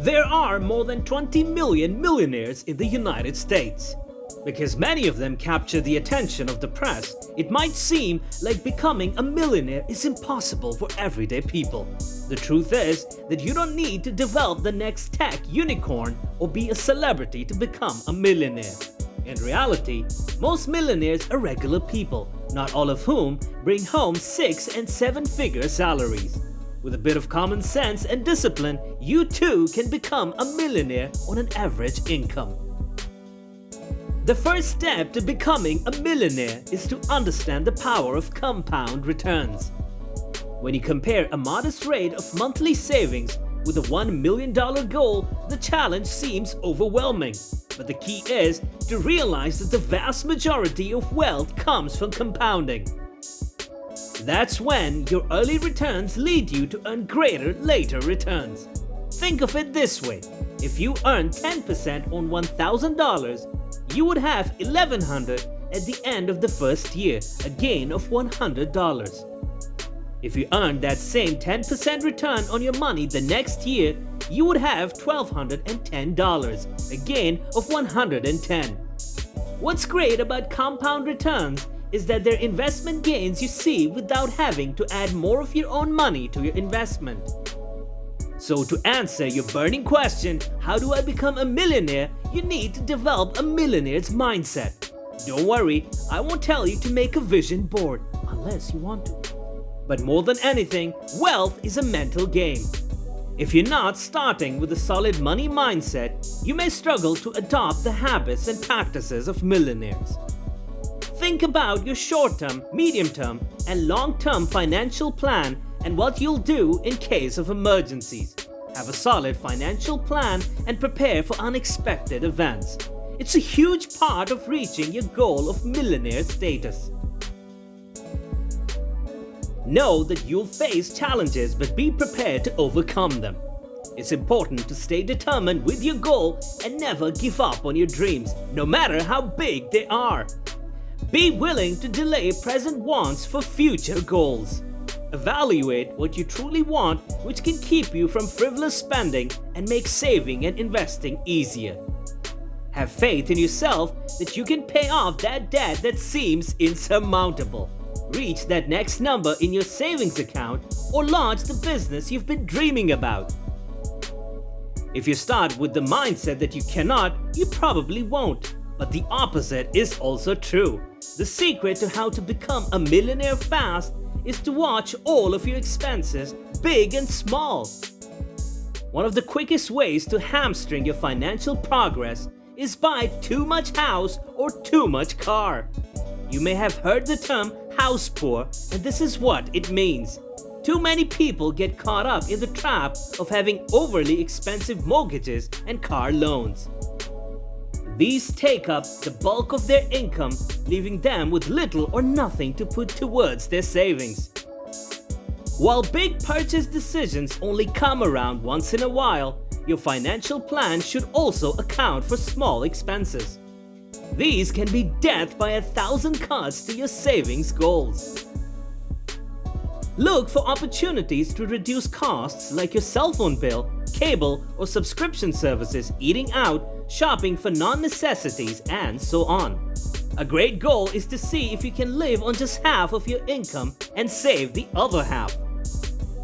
There are more than 20 million millionaires in the United States. Because many of them capture the attention of the press, it might seem like becoming a millionaire is impossible for everyday people. The truth is that you don't need to develop the next tech unicorn or be a celebrity to become a millionaire. In reality, most millionaires are regular people, not all of whom bring home 6- and 7-figure salaries. With a bit of common sense and discipline, you too can become a millionaire on an average income. The first step to becoming a millionaire is to understand the power of compound returns. When you compare a modest rate of monthly savings with a $1 million goal, the challenge seems overwhelming. But the key is to realize that the vast majority of wealth comes from compounding. That's when your early returns lead you to earn greater later returns. Think of it this way: if you earn 10% on $1,000, you would have $1,100 at the end of the first year, a gain of $100. If you earned that same 10% return on your money the next year, you would have $1,210, a gain of $110. What's great about compound returns is that they're investment gains you see without having to add more of your own money to your investment. So to answer your burning question, how do I become a millionaire? You need to develop a millionaire's mindset. Don't worry, I won't tell you to make a vision board unless you want to. But more than anything, wealth is a mental game. If you're not starting with a solid money mindset, you may struggle to adopt the habits and practices of millionaires. Think about your short-term, medium-term, and long-term financial plan and what you'll do in case of emergencies. Have a solid financial plan and prepare for unexpected events. It's a huge part of reaching your goal of millionaire status. Know that you'll face challenges, but be prepared to overcome them. It's important to stay determined with your goal and never give up on your dreams, no matter how big they are. Be willing to delay present wants for future goals. Evaluate what you truly want, which can keep you from frivolous spending and make saving and investing easier. Have faith in yourself that you can pay off that debt that seems insurmountable. Reach that next number in your savings account or launch the business you've been dreaming about. If you start with the mindset that you cannot, you probably won't. But the opposite is also true. The secret to how to become a millionaire fast is to watch all of your expenses, big and small. One of the quickest ways to hamstring your financial progress is buy too much house or too much car. You may have heard the term house poor, and this is what it means. Too many people get caught up in the trap of having overly expensive mortgages and car loans. These take up the bulk of their income, leaving them with little or nothing to put towards their savings. While big purchase decisions only come around once in a while, your financial plan should also account for small expenses. These can be death by 1,000 cuts to your savings goals. Look for opportunities to reduce costs like your cell phone bill, cable or subscription services, eating out, shopping for non-necessities, and so on. A great goal is to see if you can live on just half of your income and save the other half.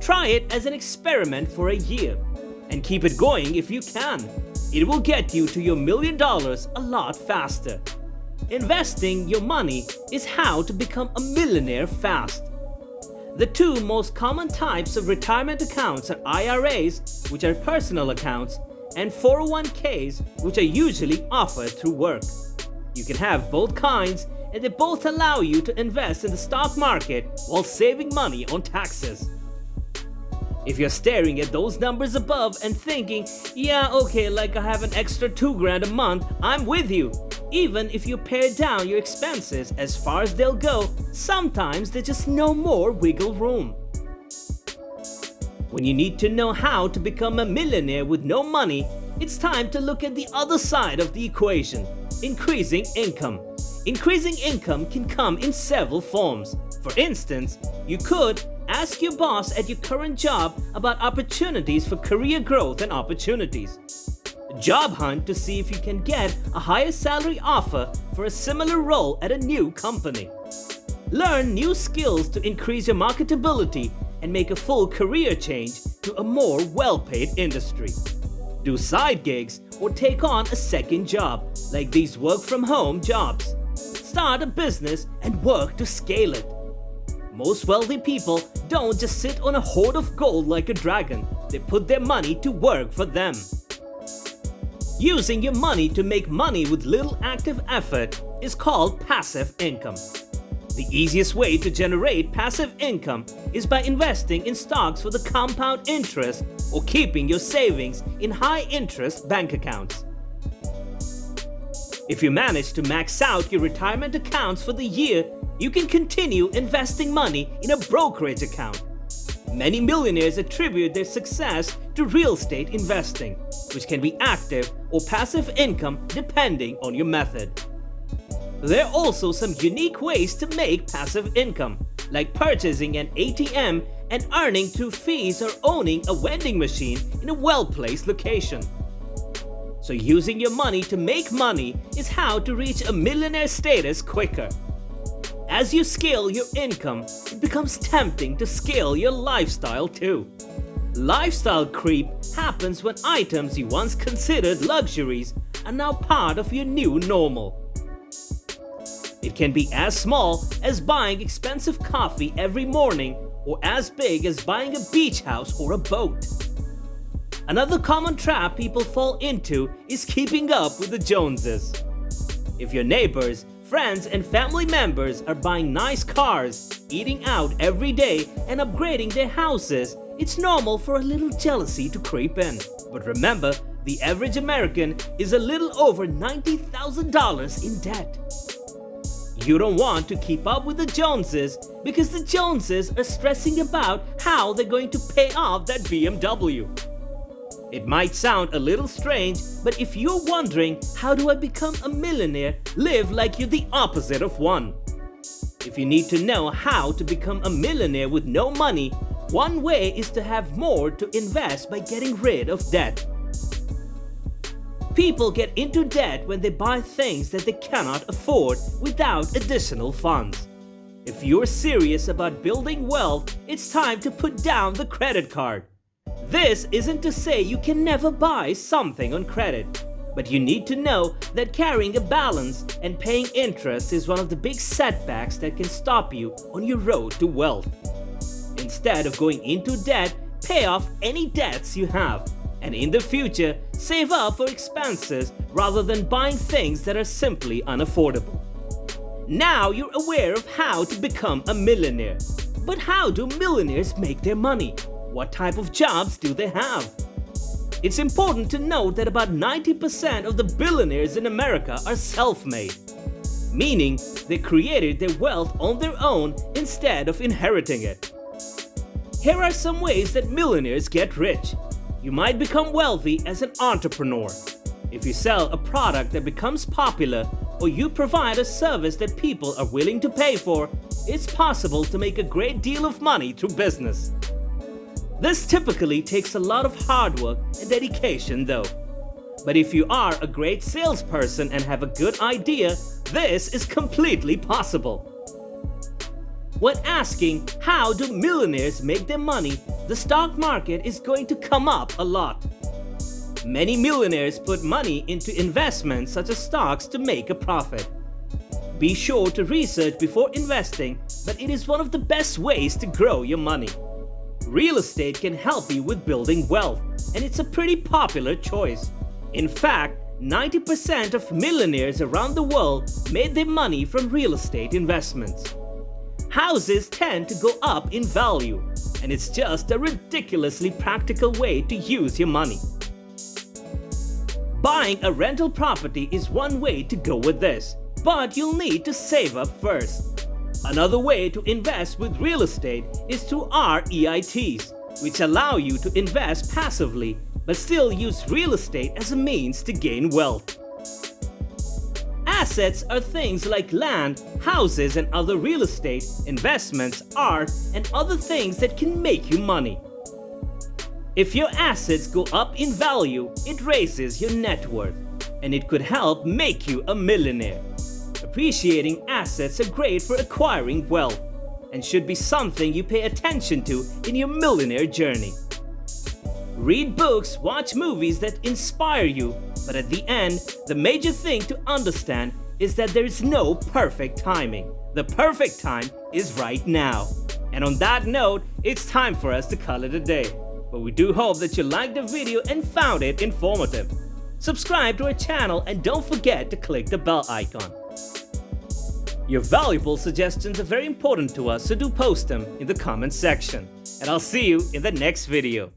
Try it as an experiment for a year and keep it going if you can. It will get you to your $1 million a lot faster. Investing your money is how to become a millionaire fast. The two most common types of retirement accounts are IRAs, which are personal accounts, and 401ks, which are usually offered through work. You can have both kinds, and they both allow you to invest in the stock market while saving money on taxes. If you're staring at those numbers above and thinking, yeah, okay, like I have an extra $2,000 a month, I'm with you. Even if you pare down your expenses as far as they'll go, sometimes there's just no more wiggle room. When you need to know how to become a millionaire with no money, it's time to look at the other side of the equation: increasing income. Increasing income can come in several forms. For instance, you could ask your boss at your current job about opportunities for career growth and opportunities. Job hunt to see if you can get a higher salary offer for a similar role at a new company. Learn new skills to increase your marketability and make a full career change to a more well-paid industry. Do side gigs or take on a second job, like these work-from-home jobs. Start a business and work to scale it. Most wealthy people don't just sit on a hoard of gold like a dragon. They put their money to work for them. Using your money to make money with little active effort is called passive income. The easiest way to generate passive income is by investing in stocks for the compound interest or keeping your savings in high-interest bank accounts. If you manage to max out your retirement accounts for the year, you can continue investing money in a brokerage account. Many millionaires attribute their success to real estate investing, which can be active or passive income depending on your method. There are also some unique ways to make passive income, like purchasing an ATM and earning through fees or owning a vending machine in a well-placed location. So using your money to make money is how to reach a millionaire status quicker. As you scale your income, it becomes tempting to scale your lifestyle too. Lifestyle creep happens when items you once considered luxuries are now part of your new normal. It can be as small as buying expensive coffee every morning or as big as buying a beach house or a boat. Another common trap people fall into is keeping up with the Joneses. If your neighbors, friends and family members are buying nice cars, eating out every day and upgrading their houses, it's normal for a little jealousy to creep in. But remember, the average American is a little over $90,000 in debt. You don't want to keep up with the Joneses because the Joneses are stressing about how they're going to pay off that BMW. It might sound a little strange, but if you're wondering, how do I become a millionaire, live like you're the opposite of one. If you need to know how to become a millionaire with no money, one way is to have more to invest by getting rid of debt. People get into debt when they buy things that they cannot afford without additional funds. If you're serious about building wealth, it's time to put down the credit card. This isn't to say you can never buy something on credit, but you need to know that carrying a balance and paying interest is one of the big setbacks that can stop you on your road to wealth. Instead of going into debt, pay off any debts you have, and in the future, save up for expenses rather than buying things that are simply unaffordable. Now you're aware of how to become a millionaire. But how do millionaires make their money? What type of jobs do they have? It's important to note that about 90% of the billionaires in America are self-made, meaning they created their wealth on their own instead of inheriting it. Here are some ways that millionaires get rich. You might become wealthy as an entrepreneur. If you sell a product that becomes popular or you provide a service that people are willing to pay for, it's possible to make a great deal of money through business. This typically takes a lot of hard work and dedication though. But if you are a great salesperson and have a good idea, this is completely possible. When asking how do millionaires make their money, the stock market is going to come up a lot. Many millionaires put money into investments such as stocks to make a profit. Be sure to research before investing, but it is one of the best ways to grow your money. Real estate can help you with building wealth, and it's a pretty popular choice. In fact, 90% of millionaires around the world made their money from real estate investments. Houses tend to go up in value, and it's just a ridiculously practical way to use your money. Buying a rental property is one way to go with this, but you'll need to save up first. Another way to invest with real estate is through REITs, which allow you to invest passively but still use real estate as a means to gain wealth. As Assets are things like land, houses and other real estate, investments, art, and other things that can make you money. If your assets go up in value, it raises your net worth, and it could help make you a millionaire. Appreciating assets are great for acquiring wealth, and should be something you pay attention to in your millionaire journey. Read books, watch movies that inspire you, but at the end, the major thing to understand is that there is no perfect timing. The perfect time is right now. And on that note, it's time for us to call it a day. But we do hope that you liked the video and found it informative. Subscribe to our channel and don't forget to click the bell icon. Your valuable suggestions are very important to us, so do post them in the comments section. And I'll see you in the next video.